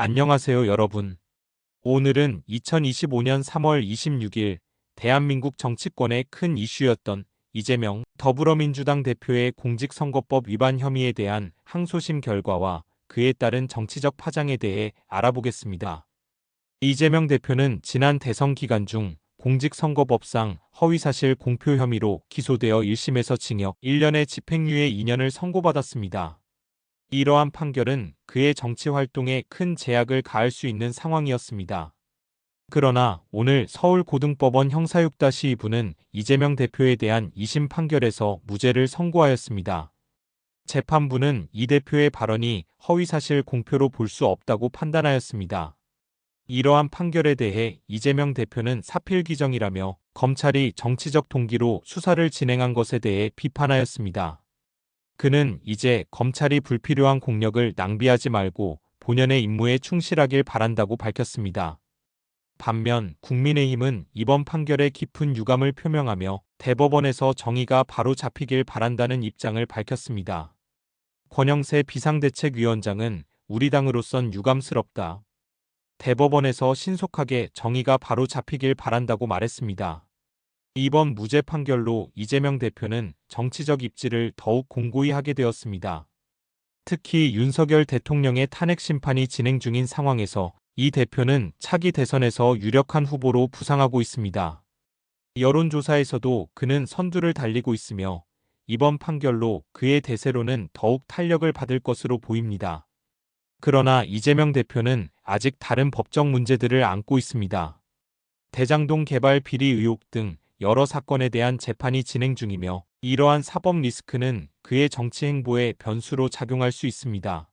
안녕하세요, 여러분. 오늘은 2025년 3월 26일 대한민국 정치권의 큰 이슈였던 이재명 더불어민주당 대표의 공직선거법 위반 혐의에 대한 항소심 결과와 그에 따른 정치적 파장에 대해 알아보겠습니다. 이재명 대표는 지난 대선 기간 중 공직선거법상 허위사실 공표 혐의로 기소되어 1심에서 징역 1년에 집행유예 2년을 선고받았습니다. 이러한 판결은 그의 정치 활동에 큰 제약을 가할 수 있는 상황이었습니다. 그러나 오늘 서울고등법원 형사 6-2부는 이재명 대표에 대한 2심 판결에서 무죄를 선고하였습니다. 재판부는 이 대표의 발언이 허위사실 공표로 볼 수 없다고 판단하였습니다. 이러한 판결에 대해 이재명 대표는 사필규정이라며 검찰이 정치적 동기로 수사를 진행한 것에 대해 비판하였습니다. 그는 이제 검찰이 불필요한 공력을 낭비하지 말고 본연의 임무에 충실하길 바란다고 밝혔습니다. 반면 국민의힘은 이번 판결에 깊은 유감을 표명하며 대법원에서 정의가 바로 잡히길 바란다는 입장을 밝혔습니다. 권영세 비상대책위원장은 우리 당으로선 유감스럽다. 대법원에서 신속하게 정의가 바로 잡히길 바란다고 말했습니다. 이번 무죄 판결로 이재명 대표는 정치적 입지를 더욱 공고히 하게 되었습니다. 특히 윤석열 대통령의 탄핵 심판이 진행 중인 상황에서 이 대표는 차기 대선에서 유력한 후보로 부상하고 있습니다. 여론조사에서도 그는 선두를 달리고 있으며 이번 판결로 그의 대세로는 더욱 탄력을 받을 것으로 보입니다. 그러나 이재명 대표는 아직 다른 법적 문제들을 안고 있습니다. 대장동 개발 비리 의혹 등 여러 사건에 대한 재판이 진행 중이며 이러한 사법 리스크는 그의 정치 행보에 변수로 작용할 수 있습니다.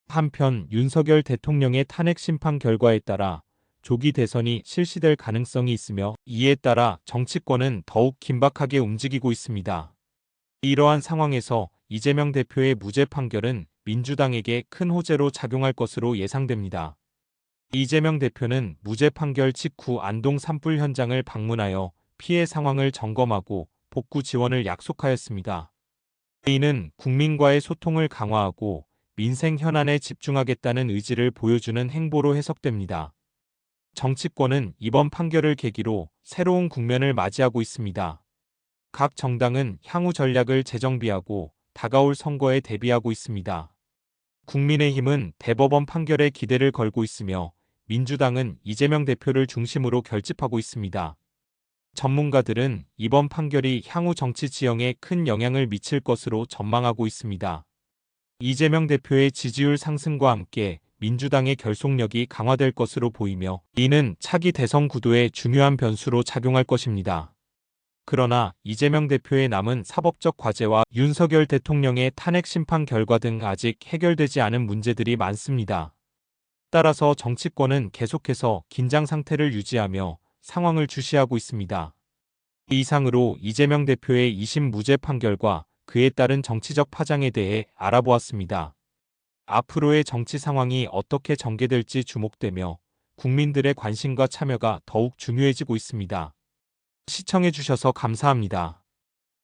한편 윤석열 대통령의 탄핵 심판 결과에 따라 조기 대선이 실시될 가능성이 있으며 이에 따라 정치권은 더욱 긴박하게 움직이고 있습니다. 이러한 상황에서 이재명 대표의 무죄 판결은 민주당에게 큰 호재로 작용할 것으로 예상됩니다. 이재명 대표는 무죄 판결 직후 안동 산불 현장을 방문하여 피해 상황을 점검하고 복구 지원을 약속하였습니다. 이는 국민과의 소통을 강화하고 민생 현안에 집중하겠다는 의지를 보여주는 행보로 해석됩니다. 정치권은 이번 판결을 계기로 새로운 국면을 맞이하고 있습니다. 각 정당은 향후 전략을 재정비하고 다가올 선거에 대비하고 있습니다. 국민의힘은 대법원 판결에 기대를 걸고 있으며 민주당은 이재명 대표를 중심으로 결집하고 있습니다. 전문가들은 이번 판결이 향후 정치 지형에 큰 영향을 미칠 것으로 전망하고 있습니다. 이재명 대표의 지지율 상승과 함께 민주당의 결속력이 강화될 것으로 보이며 이는 차기 대선 구도에 중요한 변수로 작용할 것입니다. 그러나 이재명 대표의 남은 사법적 과제와 윤석열 대통령의 탄핵 심판 결과 등 아직 해결되지 않은 문제들이 많습니다. 따라서 정치권은 계속해서 긴장 상태를 유지하며 상황을 주시하고 있습니다. 이상으로 이재명 대표의 2심 무죄 판결과 그에 따른 정치적 파장에 대해 알아보았습니다. 앞으로의 정치 상황이 어떻게 전개될지 주목되며 국민들의 관심과 참여가 더욱 중요해지고 있습니다. 시청해주셔서 감사합니다.